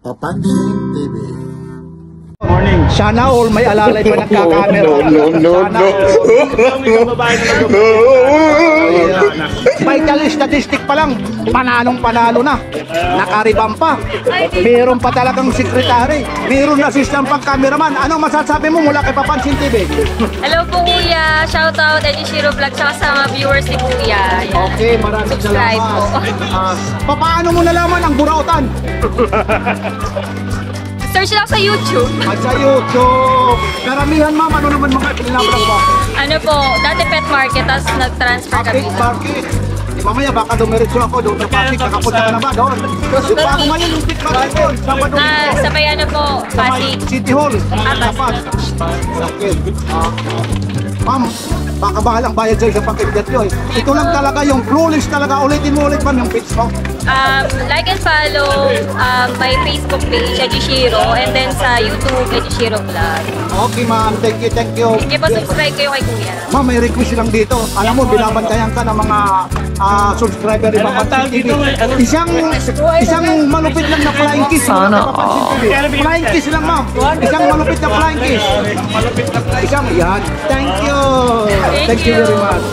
Papansin TV. Morning. Sana all may alalay pa nagkakamera. Vital statistic pa lang, panalo na. Nakaribang pa. Meron pa talagang sekretary. Meron assistant pang cameraman. Ano masasabi mo mula kay Papansin TV? Hello po Kuya, shoutout Ejishiro Vlog sa mga viewers ni Kuya. Yan. Okay, maraming Subscribe salamat. po. Paano mo nalaman ang burautan? Search lang sa YouTube. At sa YouTube. Karamihan ma'am, ano naman mga pinablog mo? Ano po, dati pet market, tapos nag-transfer kami. Bakit? Mamaya baka dumiretso ako doon sa Pasig, nakapunta ka na ba doon? Bago ngayon yung pit market doon, Sabado dito. Sabay ano po, Pasig. City Hall, dapat. Okay. Ma'am, baka bahalang bayad sa'yo sa pag-interview eh. Ito lang talaga yung flawless talaga. Ulitin mo ulit ma'am yung pits mo. Like and follow my Facebook page, Ejishiro, and then sa YouTube, Ejishiro Vlog. Okay ma'am, thank you, thank you. Sige po, subscribe kayo kay Kuya. Ma'am, may request lang dito. Alam mo, binabantayan ka ng mga subscriber ni Papansin TV. Isang malupit lang na flying kiss. Sana. Flying kiss lang ma'am. Isang malupit na flying kiss. Isang, yan. Thank you. Thank you very much.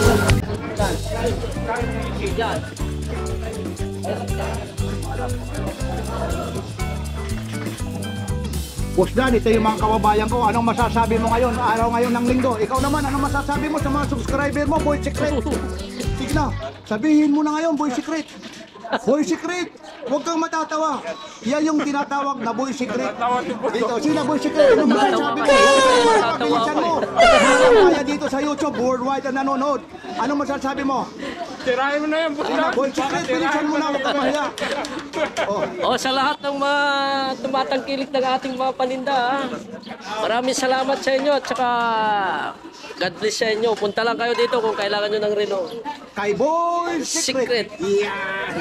Boss Dan, ito yung mga kababayan ko. Anong masasabi mo ngayon? Araw ngayon ng linggo. Ikaw naman, anong masasabi mo sa mga subscriber mo, Boy Secret? Sige na, sabihin mo na ngayon, Boy Secret. Boy Secret, huwag kang matatawa. Yan yung tinatawag na Boy Secret. Dito, sila Boy Secret, anong masasabi mo? Pagpilisan mo. Kaya dito sa YouTube, worldwide na nanonood. Anong masasabi mo? Tirahin mo na yan, Boss Dan. Boy Secret, bilisan mo na, huwag kang mahiya. Sa lahat ng mga tumatangkilik ng ating mga paninda, maraming salamat sa inyo at saka God bless sa inyo. Punta lang kayo dito kung kailangan nyo ng relo. Kay Boy Secret. Yan.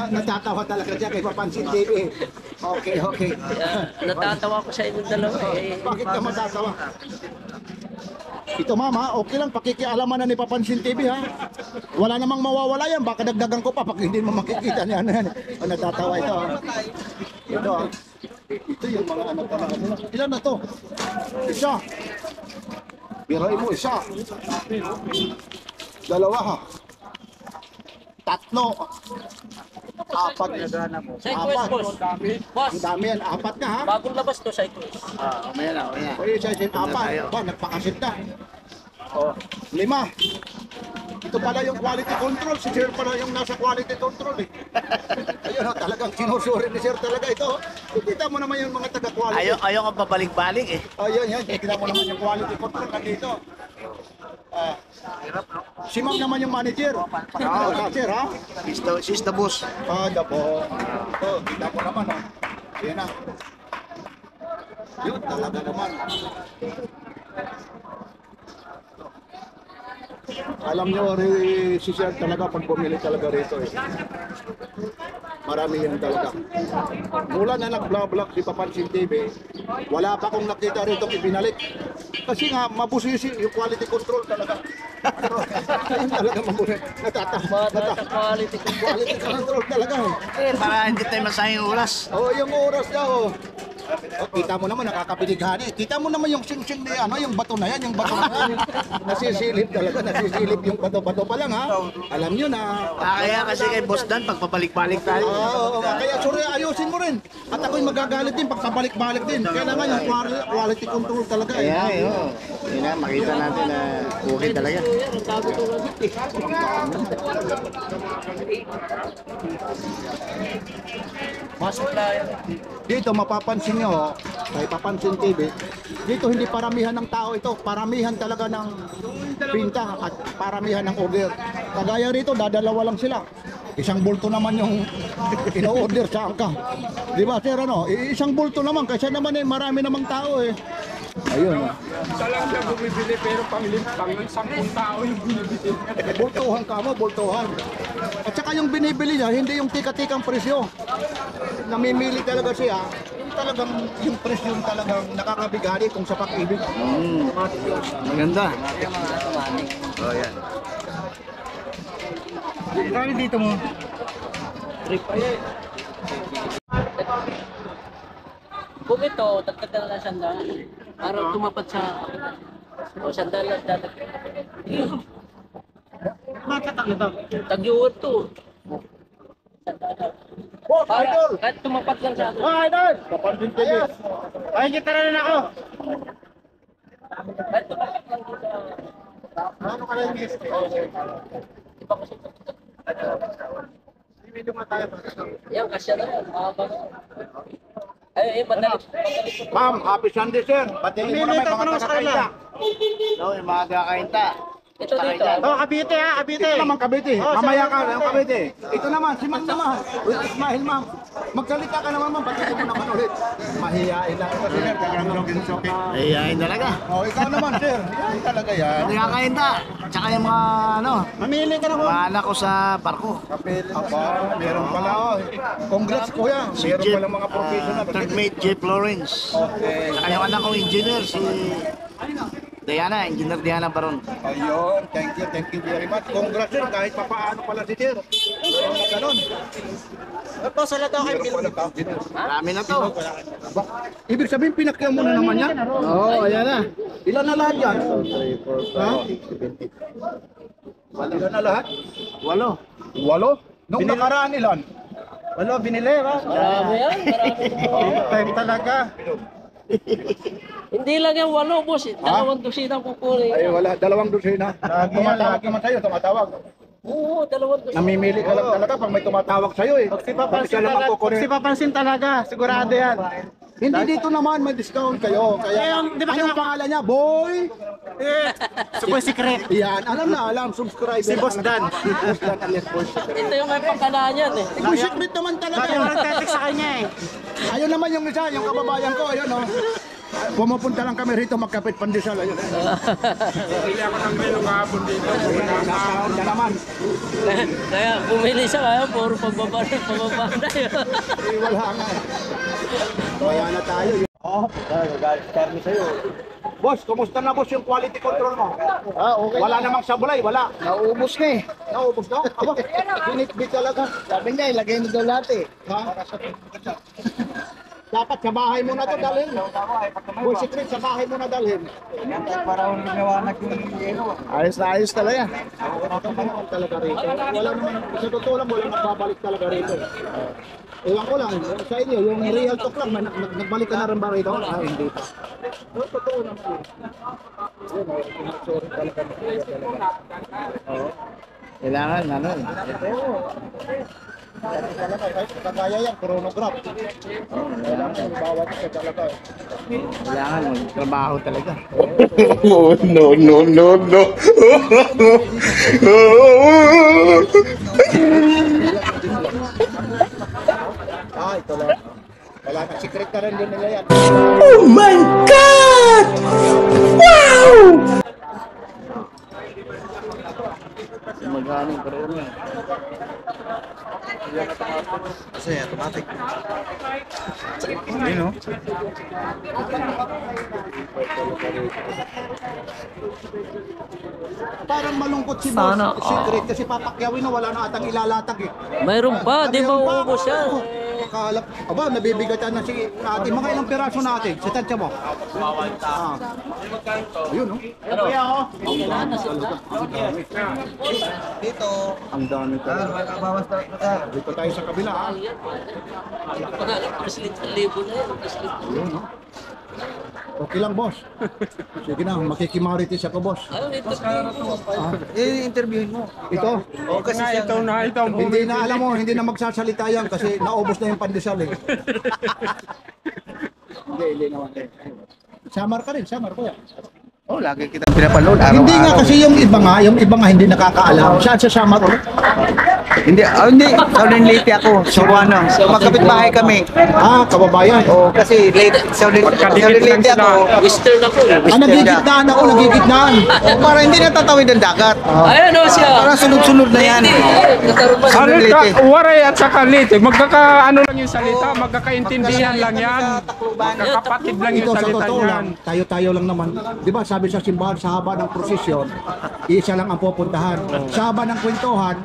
Natatawa talaga siya kay Papansin TV. Okay, okay. Natatawa ko sa inyo dalawa. Bakit ka matatawa? Ito ma'am ha, okay lang, pakikialaman na ni Papansin TV ha. Wala namang mawawala yan, baka dagdagan ko pa pag hindi mo makikita niya. Natatawa ito ha. Ito ha. Ito yung mga anak na nila. Ilan na to? Isa. Birahin mo, isa. Dalawa ha. Tatlo. Apat. Cyclist, boss. Boss, Ang dami yan, apat na ha. bagong labas to, cyclist. Mamaya na, mamaya. O yun, siya, apat. Ba, nagpakasit na. O, 5. Ito pala yung quality control. Si Sir pala yung nasa quality control eh. Ayun o, talagang sinusuri ni Sir talaga ito. Kita mo naman yung mga taga-quality. Ayaw ka pabalik-balik eh. Ayun, yan. Kita mo naman yung quality control na dito. Si Ma'am naman yung manager. Sir ha? She's the boss. Dabo. Ito, kita mo naman o. Yan na. Yun, talaga naman. Alam nyo, si Sir talaga pag bumili talaga rito eh. Marami yan talaga. Mula na nag-vlog si Papansin TV, wala pa akong nakita rito ibinalik. Kasi nga, mabusisi yung quality control talaga. Ayun talaga mabusi. Natatawa. Quality Quality control talaga eh. Para hindi tayo masayang oras. Oo, yung oras daw. Kita mo naman, nakakapilighan eh. Kita mo naman yung sing-sing na yung bato na yan, yung bato na yan. Nasisilip talaga, nasisilip yung bato-bato pa lang ha. Alam nyo na. Kaya kasi kay Boss Dan, pagpabalik-balik tayo. Oo, kaya sorry, ayusin mo rin. At ako'y magagalit din pag pabalik-balik din. Kailangan yung quality control talaga eh. Kaya yun. Yun na, makita natin na okay talaga. Dito mapapansin nyo, kay Papansin TV, dito hindi paramihan ng tao ito, paramihan talaga ng pinta at paramihan ng order. Kagaya rito, dadalawa lang sila. Isang bulto naman yung ino-order sa angka. Di ba sir ano? Isang bulto naman, kasi naman eh, marami namang tao eh. Ayun. Isa lang siya bumibili pero pang 10 tao yung bumibili. Bultuhan ka mo, bultuhan. At saka yung binibili niya, hindi yung tika-tikang presyo. Namimili talaga siya. Yung talagang yung presyo yung talagang nakakabigani kung sa pag-ibig. Maganda. Oh, yan. Kali dito mo. Kung ito, dagdagan lang sandal. Para tumapat sa... O, sandal lang dadagdag. Matatak ito. Tag-iwar to. Boss, idol! Kahit tumapat lang sa akin. Idol! Papansin TV. Ay, kita rin ako. Kahit tumapat lang dito sa... Ano ka lang miss? Iba kasi ito. Video nga tayo. Yan, kasya na yan. Mahaba na. Ay, madali. Ma'am, happy Sunday, sir. Batiin mo naman mga taga-kainta. No, yung mga kakainta. Ito dito. Oh, Cavite ha, Cavite. Ito naman Cavite. Mamaya ka, yung Cavite. Ito naman, si Ma'am naman. With Ismail, ma'am. Magsalita ka naman, ma'am. Batiin mo naman ulit. Mahihain lang ito, sir. Kakaroon ng okay. Ayayin talaga. Oh, ikaw naman, sir. Yan talaga yan. Yung kakainta. Tsaka yung mga ano, Mamili ka na po. mga anak ko sa parko. Aba, meron pala. Oh. Congrats, kuya. Meron Jeff, pala mga professional. third mate Jeff Lawrence. Okay. Tsaka yung anak ko engineer, si Diana, engineer Diana Baron. Ayun, thank you very much. Congrats, sir. Kahit pa paano pala si sir. Meron na ganun. Ito, salat ako kay Marami na to. Ibig sabihin, pinakyaw mo na naman yan? Oo, ayan na. Ilan na lahat yan? Ha? Ilan na lahat? 8. 8? Nung nakaraan ilan? 8 binili, ha? Marami yan. Marami. Time talaga. Hindi lang yan, 8, boss. 2 dosina kukunin. Ay, wala. 2 dosina. Tumatawag naman sa'yo, tumatawag. Oo, 2 dosina. Namimili ka lang talaga pag may tumatawag sa'yo eh. Papansin talaga, sigurado yan. Hindi dito naman may discount kayo. Kaya anong pangalan niya? Boy? Super secret. Yan, alam. Subscribe. Si Boss Dan. Si Boss Dan alias Boy Secret. Ito yung may pangkalaan yan eh. Boy Secret naman talaga. Bakit mo nagtetext sa kanya eh? Ayun naman yung isa, yung kababayan ko. Ayun oh. Pumupunta lang kami rito magkapit pandesal. Ayun. Bili ako ng menu kahapon dito. Nakaon na naman. Kaya bumili siya kaya, puro pababa na yun. Eh, wala nga. Kaya na tayo. Oh, karmi sa'yo. Boss, kumusta na boss yung quality control mo? Okay. Wala namang sablay, wala. Naubos na eh. Naubos na? Aba, binitbit talaga. Sabi niya, ilagay mo daw lahat eh. Ha? Dapat sa bahay mo na to dalhin. Boy Secret, sa bahay mo na dalhin. Ayos na ayos talaga. Talaga rito. Wala naman, sa totoo lang, wala nagbabalik talaga rito. Ewan ko lang, sa inyo, yung real talk lang, nagbalik ka na rin ba rito? Ah, hindi pa. No, totoo naman. Sorry talaga. Kailangan, ano. Talaga, kahit kagaya yan, chronograph. Kailangan, bawat isa talaga. Kailangan, magtrabaho talaga. Oh, no. Ah, ito lang. Wala na, secret na rin din nila yan. Oh my God! Wow! Magkano pa rin yan. Kasi automatic. Hindi no? Parang malungkot si Boss Secret kasi papakyawin na wala na atang ilalatag eh. Mayroon pa, di ba uubos yan? Akala, aba, nabibigatan na si ate. Mga ilang piraso natin? Sa tansya mo? Ah. Ayun, no? Ano? Ang dami talaga. Dito tayo sa kabila, ha? Libo na yan. Ayun, no? Okay lang, boss. Sige na, makikimaritis ako, boss. Ano ito? interviewin mo. Ito, O kasi ito ang hindi na alam mo, hindi na magsasalita yan kasi naubos na yung pandesal eh. Hindi naman eh. Samar ka rin, samar ko yan. Oh, lagi kitang pinapanood. Hindi nga kasi yung iba nga hindi nakakaalam. Saan sa samar ulit? Hindi, hindi. Southern Leyte ako. So, magkapit bahay kami. Ah, kababayan. O, kasi Southern Leyte ako. Western ako. Nagigitnaan ako, nagigitnaan. O, para hindi natatawid ang dagat. Ayan o siya. Para sunod-sunod na yan. Natarupan. Southern Leyte. Waray at saka Leyte, ano lang yung salita, magkakaintindihan lang yan. Magkakapatid lang yung Ito sa salita totoo niyan. lang, tayo-tayo lang naman. Di ba sabi sa simbahan, sa haba ng prosesyon, isa lang ang pupuntahan. Sa haba ng kwentuhan,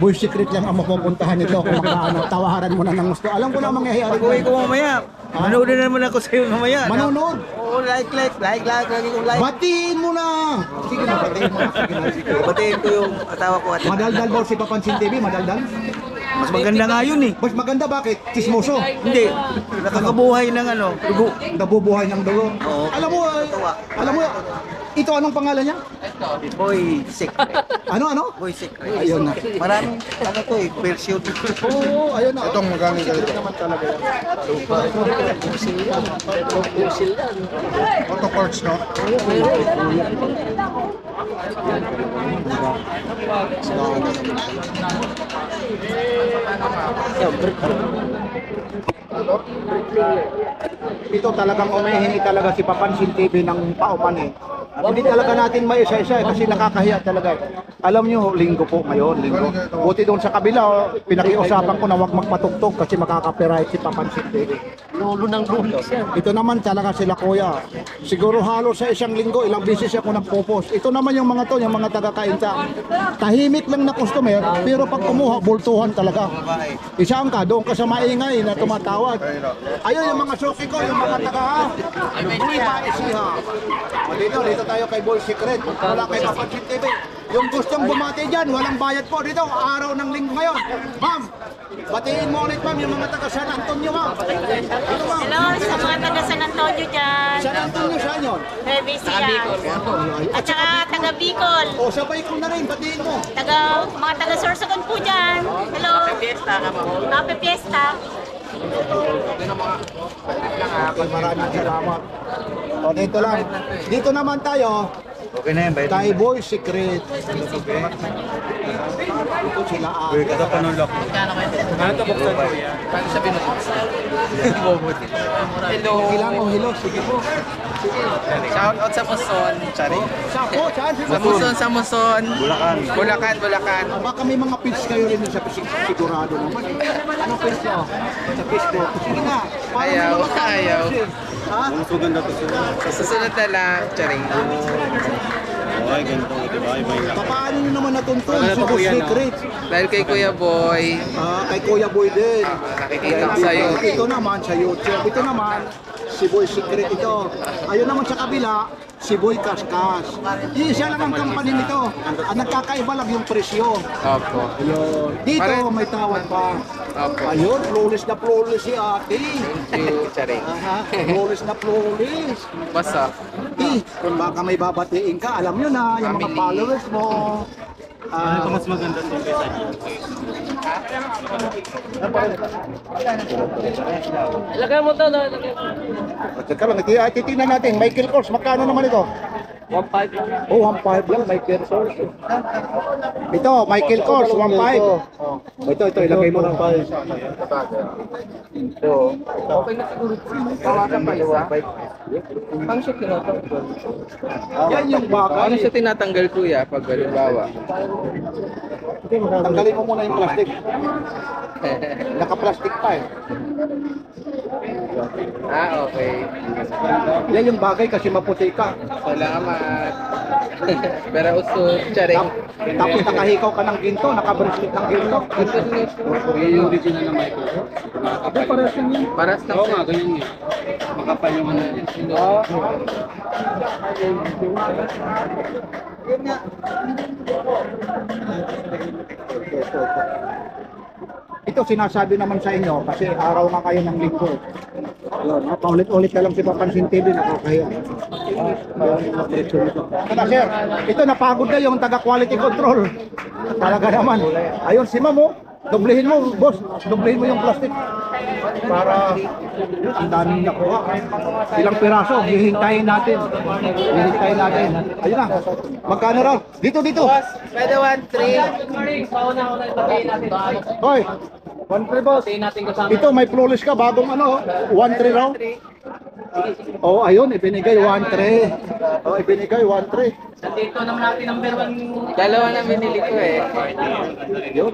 Boy Secret lang ang mapupuntahan nito kung makaano, tawaran mo na ng gusto. Alam ko na ang mangyayari. Pag-uwi ko mamaya. Manoodin na naman ako sa'yo mamaya. Manonood. Oo, like. Lagi kong like. Batiin mo na. Sige na, batiin mo na. Sige na. Batiin ko yung asawa ko at Madaldal daw si Papansin TV, madaldal. mas maganda nga yun eh. Mas maganda bakit? Chismoso. Hindi. Nakakabuhay ng ano, dugo. Nabubuhay ng dugo. Oo. Alam mo, ito anong pangalan niya? Boy sick. Ano? Boy sick. Ayun na. Maraming ano to eh, version. Oo, ayun na. Itong magaling Pusil yan. Auto parts, no? Ito talagang umihingi talaga si Papansin TV ng pauman eh. Hindi talaga natin may isa-isa eh, kasi nakakahiya talaga. Alam nyo, linggo po ngayon, linggo. Buti doon sa kabila, pinakiusapan ko na huwag magpatugtog kasi makaka-copyright si Papansin TV. Lulo ng lulo yan. Ito naman talaga sila kuya. Siguro halos sa isang linggo, ilang beses ako nagpo-post. Ito naman yung mga to, yung mga taga-kainta. Tahimik lang na customer, pero pag kumuha, bultuhan talaga. Isang ka, doon ka sa maingay na tumatawad. Ayun yung mga suki ko, yung mga taga Boy Paisiha. Dito tayo kay Boy Secret. Wala kay Papansin TV. Yung gustong bumati dyan, walang bayad po dito. Araw ng linggo ngayon. Ma'am, batiin mo ulit ma'am yung mga taga San Antonio ma'am. Ito ma'am. Hello sa mga taga San Antonio dyan. San Antonio saan yun? Bebisia. At saka taga Bicol. O sabay ko na rin, batiin mo. Mga taga Sorsogon po dyan. Hello. Happy Fiesta. Maraming salamat. O dito lang. Dito naman tayo. Okay na yan, bayad. Kay Boy Secret. Ito sila Uy, kada panulok. Ilang o hilo? Sige po. Shout out sa Muson, Chari. Saan po? Saan? Sa Muson, sa Muson. Bulacan. Bulacan. Baka may mga page kayo rin sa sigurado naman. Anong page nyo? Sa Facebook. Sige nga. Para Ayaw, may mga ayaw. Ha? Sa susunod na lang, Chari. Paano nyo naman natuntun si Boy Secret? Dahil kay Kuya Boy, Kay Kuya Boy din. nakikita ko sa YouTube. Ito naman sa YouTube. Ito naman si Boy Secret ito. Ayun naman sa kabila, si Boy Kaskas. Isa lang ang company nito. Ang nagkakaiba lang yung presyo. Opo. Ayun. Dito may tawad pa. Opo. Ayun, flawless na flawless si ate. Thank you, Chari. Flawless na flawless. Basta. Kung baka may babatiin ka, alam nyo na, yung mga followers mo. Ano mas maganda sa Ilagay mo to, ilagay mo. Teka lang, titignan natin. Michael Kors, magkano naman ito? 1.5 lang. Oh, 1.5 lang, Michael Kors. Ito, Michael Kors, 1.5. Ito, ilagay mo ng 5. Okay na siguro. Bawasan pa isa. Pang siya kinotong. Yan yung bagay. Ano siya tinatanggal, Kuya, pag halimbawa? Tanggalin mo muna yung plastic. Naka-plastic pa eh. Okay. Yan yung bagay kasi maputi ka. Salamat. Pero usod, Chari. Tapos nakahikaw ka ng ginto, naka-bracelet ng ginto. Yung original na Michael. Paras yun yun. Paras na Oo nga, ganyan yun. Makapal yung ano yun. Ito sinasabi naman sa inyo kasi araw nga kayo ng linggo. Yun, paulit-ulit na lang si Papansin TV, nakakahiya. Kaya sir, ito napagod na yung taga-quality control. Talaga naman. Ayun si Ma'am, oh. Doblehin mo, boss. Doblehin mo yung plastic. Para ang daming nakuha. Ilang piraso, hihintayin natin. Hihintayin natin. Ayun na. Magkano raw? Dito. Pwede 1-3. Hoy, 1-3 boss. Ito may flawless ka, bagong ano, 1-3 raw. Oh, ayun, ibinigay 1-3. Oh, ibinigay 1-3. Nandito naman natin number 1. Dalawa na binili ko eh. Yun,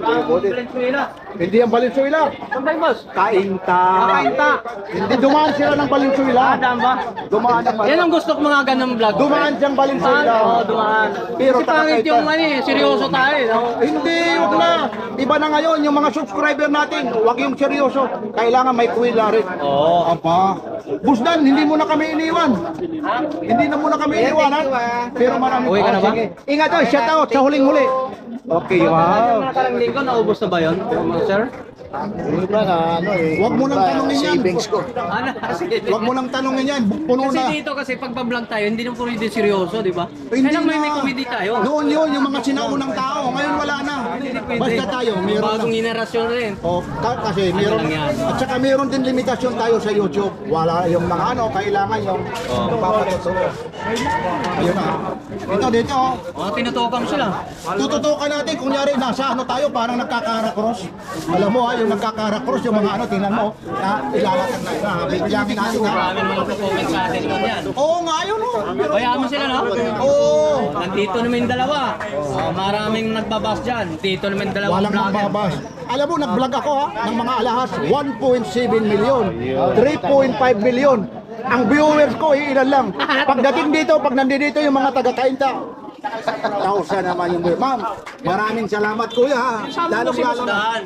hindi ang Valenzuela. Sambay, boss. Kainta. Kainta. Hindi dumaan sila ng Valenzuela. Ba? Dumaan ang Yan ang gusto ko mga ganang vlog. Dumaan siyang Valenzuela. Oo, dumaan. Pero Kasi pangit yung seryoso tayo. No? Hindi, wag na. Iba na ngayon, yung mga subscriber natin, wag yung seryoso. Kailangan may kuwila rin. Oo. Apa. Busdan, hindi mo na kami iniwan. Hindi na muna kami iniwan, ha? Pero marami. Uwi ka na ba? Sige. Ingat, shout out sa huling-huli. Okay, wow. Nakarang linggo, naubos na ba yun, sir? Wag mo nang tanongin yan. Savings ko. Wag mo nang tanongin yan. Puno Kasi na. dito kasi pag-vlog tayo, hindi naman puro seryoso, di ba? Hindi Kailan may na. comedy tayo? Noon yun, yung mga sinaunang tao. Ngayon wala na. Basta tayo, meron na. Bagong generasyon rin. Oh, kasi meron lang yan? at saka meron din limitasyon tayo sa YouTube. Wala yung mga kailangan yung papatutunan. Ayun na. Ito dito. Tinutukan sila. Tututukan natin kunyari nasa tayo parang nagkakara-cross. Alam mo yung nagkakara-cross yung mga tingnan mo, ilalakad na. Bigyangin natin ha. Maraming mga comment sa atin naman yan. Oo nga yun Bayaan mo sila, no? Oo. Nandito naman yung dalawa. Maraming nagbabas dyan. Dito naman yung dalawang Walang vlogger. magbabas. Alam mo, nag-vlog ako ng mga alahas, 1.7 million, 3.5 million. Ang viewers ko, ilan lang. Pagdating dito, pag nandito yung mga taga-Kainta, 1,000 naman yung viewer. Ma'am, maraming salamat kuya ha. Lalong-lalo na.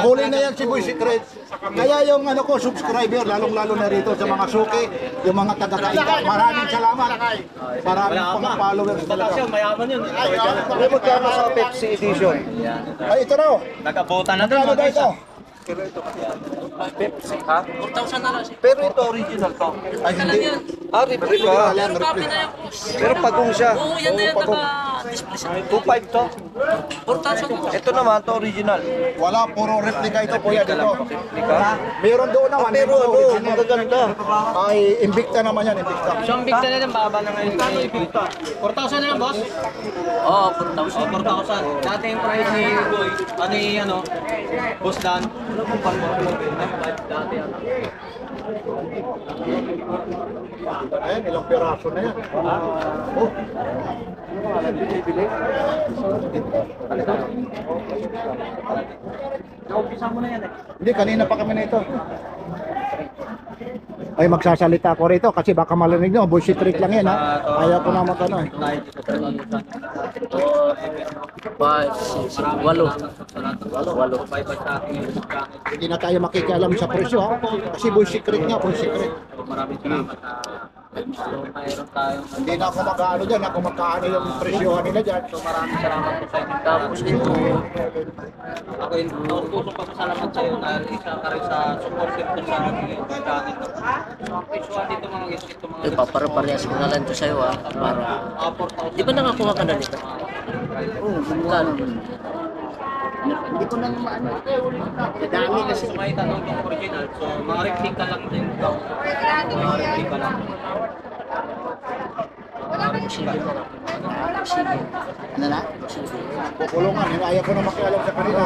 Huli na yan si Boy Secret. Kaya yung ko, subscriber, lalong-lalo na rito sa mga suki, yung mga taga-Kainta. Maraming salamat. Maraming mga followers talaga. Mayaman yun. May magkano sa Pepsi edition? Ay, ito raw. Nag-abutan na Ano daw ito? Pepsi, ha? 4,000 na lang siya. Pero ito original to. Ay, hindi. Replika. Pero copy na yan, boss. Pero pagong siya. Oo, yan na yan. Naka-display sa 2.5 to. 4,000 po. Ito naman to original. Wala, puro replica ito kuya dito. Meron doon naman. Pero magaganda. Ay, Invicta naman yan, Invicta. So, ang big na lang, baba na ngayon. 4,000 na lang, boss? Oo, 4,000. 4,000. Dati yung price ni Boy, Boss Dan. Ano kung dati yan? Ayan, ilang piraso na yan. Oh. Naumpisa mo na yan eh. Hindi, kanina pa kami na ito. Ay, magsasalita ako rito kasi baka marinig nyo. Bullshit trick lang yan ha. Ayaw ko na magano eh. 5, 6, 8. Hindi na tayo makikialam sa presyo ha. Kasi bullshit trick nga, bullshit trick. Maraming salamat na mayroon tayong Hindi na ako mag-ano dyan, ako magkaano yung presyohan nila dyan. so maraming salamat po sa inyo. Tapos dito, ako yung pusong pasasalamat sa iyo dahil isa ka rin sa supporter ko sa ating channel. So ang presyohan dito mga guys, ito mga Papareparehas ko na lang ito sa'yo ha. Para... Di ba nakakuha ka na dito? Oo, magkano? Hindi ko nang maano. Dami kasi. may tanong yung original, so mga replika lang din ito. Mga replika lang. Sige na lang. Sige. Ano na? Sige. Pukulungan, ayaw ko na makialam sa kanila.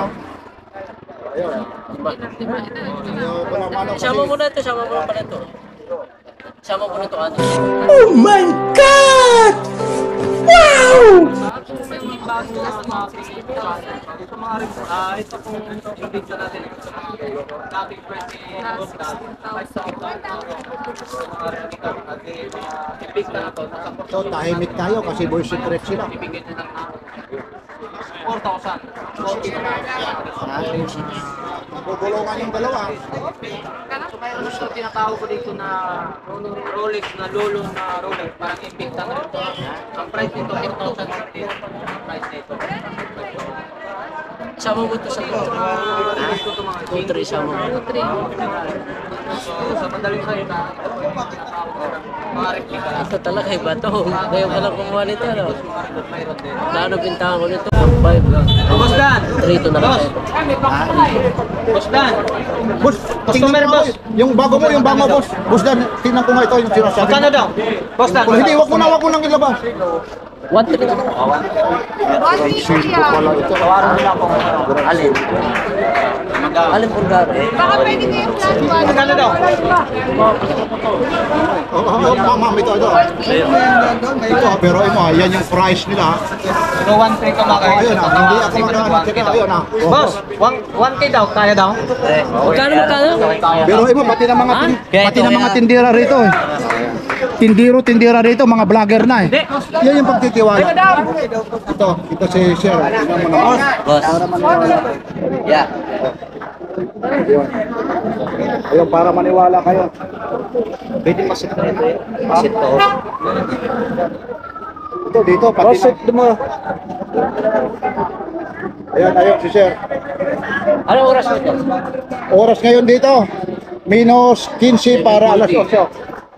Ayaw. Ayaw ko na mano kasi. Sama mo na ito, sama mo na pala ito. Sama mo na ito, ano? Oh my God! Wow! Ito pong invite natin sa mga dating friends ni Oscar. Mga replika at mga invite na ito. So, tahimik tayo kasi boy secret sila. Ibigay na lang namin 4,000. Pukulungan yung dalawa. So mayroon ito tinatawag ko dito na Rolex na Lolo na Rolex. Parang Invicta na ito. Ang price nito 8,000 ang price nito. Sama mo ito sa ito. 2-3 sama mo. So sa madaling salita, ito po yung mga tinatawag ko mga replika. Ito talaga iba ito. Ngayon ka lang kumuha nito, ano? Mayroon din. Kano bintahan ko nito? 5. Boss Dan! 3 to na lang. Boss Dan! Boss, tingnan mo yung bago mo, yung bago mo, boss. Boss Dan, tingnan ko nga ito yung sinasabi. Magkano daw? Boss Dan! Hindi, wag mo nang ilabas. 1-3 lang. Francisco pala ito. Alin? Alin Bulgari? Baka pwede ko yung flat one. Magkano daw? Ma'am, ito. Ito, pero mo, yan yung price nila. So 1-3 ka makain. Ayun hindi ako magkano. Ayun Boss, 1K daw, kaya daw? Magkano? Pero imo pati ng mga tindera rito eh. Tindira rito, mga vlogger na eh. Yan yung pagtitiwala. Ito si Sir. Boss. Yeah. Ayun, para maniwala kayo. Pwede masit na ito eh. Masit to. Ito dito, pati na. Ayun si Sir. Anong oras nito? Oras ngayon dito, minus 15 para alas 8.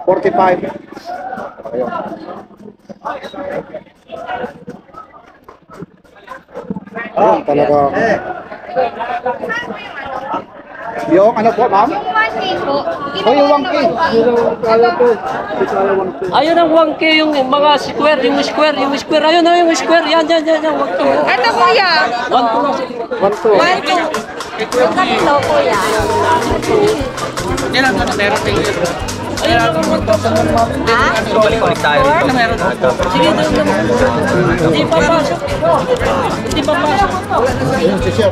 45. Ayun. Ayun, talaga. Yung ano po, ma'am? Yung 1K po. O yung 1K. Ayun ang 1K yung mga square, yung square. Ayun na yung square. Yan. 1K. Ito kuya. 1-2. 1-2. Yung ganito kuya. Kailan ka na meron kayo? Ayun ang 1,000. Ha? Balik-balik tayo rito. Sige, hindi papasok. Hindi papasok. Ayun si Sir.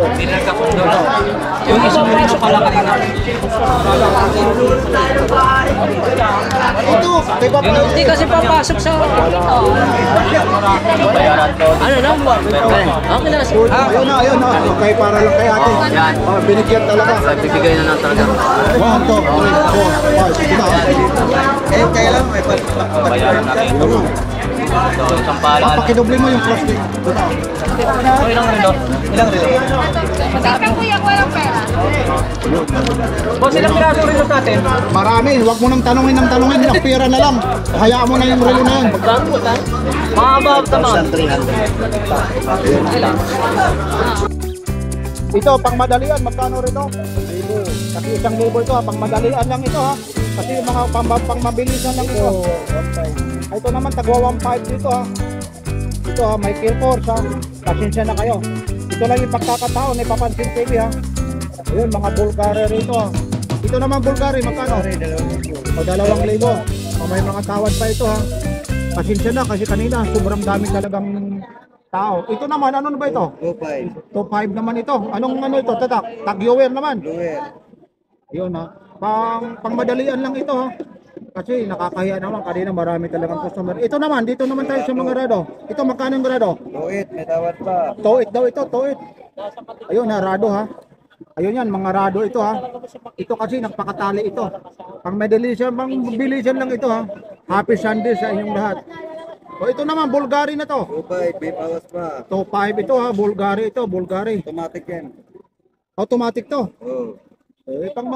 Yung isang pasok ka lang kanina. Ito, kay Papa. Hindi kasi papasok sa... Ano na? Okay na. Ayun na. Okay, para lang kay ate. Binigyan talaga. Bibigay na lang talaga. 1, 2, 3, 4, 5. Kaya lang, may Bayaran natin. Isang pala. Papakidoble mo yung plastic. Ilang relo? Ito kuya, walang pera. Boss, ilang piraso relo natin? Marami, huwag mo nang tanungin ng pera na lang. Hayaan mo na yung relo na yan. Mahaba ka naman. Ito, pang madalian, magkano rito? 1,000. Kasi 1,000 ito, pang madalian lang ito ha. Kasi yung mga pang mabilisan lang ito. Ito naman, tagwa 1,500 dito ha. Ito ha, may kill force ha. Pasensya na kayo. Ito lang yung pagkakataon, may Papansin TV ha. Ayun, mga Bulgari rito ha. Ito naman Bulgari, magkano? O 2,000. O may mga tawad pa ito ha. Pasensya na kasi kanina, sobrang dami talagang tao. Ito naman, ano na ba ito? 2,500 naman ito. Anong ano ito? Tatak? Tag-viewer naman? Yun ha. Pang madalian lang ito ha. Kasi nakakahiya naman, kanina marami talagang customer. Ito naman, dito naman tayo sa mga rado. Ito magkano yung rado? 2,800, may tawad pa. 2,800 daw ito, 2,800. Ayun ha, rado ha. Ayun yan, mga rado ito ha. Ito kasi nagpakatali ito. Pang bilisan lang ito ha. Happy Sunday sa inyong lahat. O ito naman, Bulgari na to. 2,500, may bawas pa. 2,500 ito ha, Bulgari ito, Bulgari. Automatic yan. Automatic to. Oo. Pang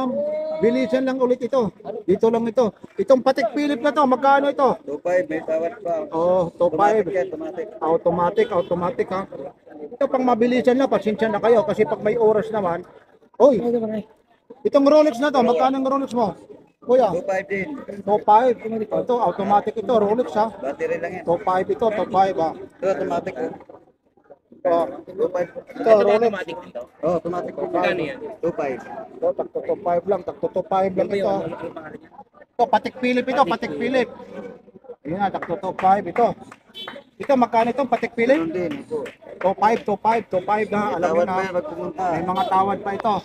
bilisan lang ulit ito. Dito lang ito. Itong Patek Philippe na to, magkano ito? 2,500, may tawad pa. Oh, 2,500. Automatic. Automatic ha. Ito pang mabilisan lang, pasensya na kayo kasi pag may oras naman. Oy. Itong Rolex na to, magkano ang Rolex mo? Kuya, 2,500 din. 2,500. Ito, automatic ito, Rolex ha. Battery lang yan. 2,500 ito, 2,500 ha. Ito automatic. Oh, 2,500. ito, Rolex. Oh, automatic. Magkano yan? 2,500. Ito, tagto 2,500 lang, tagto 2,500 lang ito. Ito, Patek Philippe ito, Patek Philippe. Ayun na, tagto 2,500 ito. Ito, magkano itong Patek Philippe? 2,500 na, alam mo na. May mga tawad pa ito.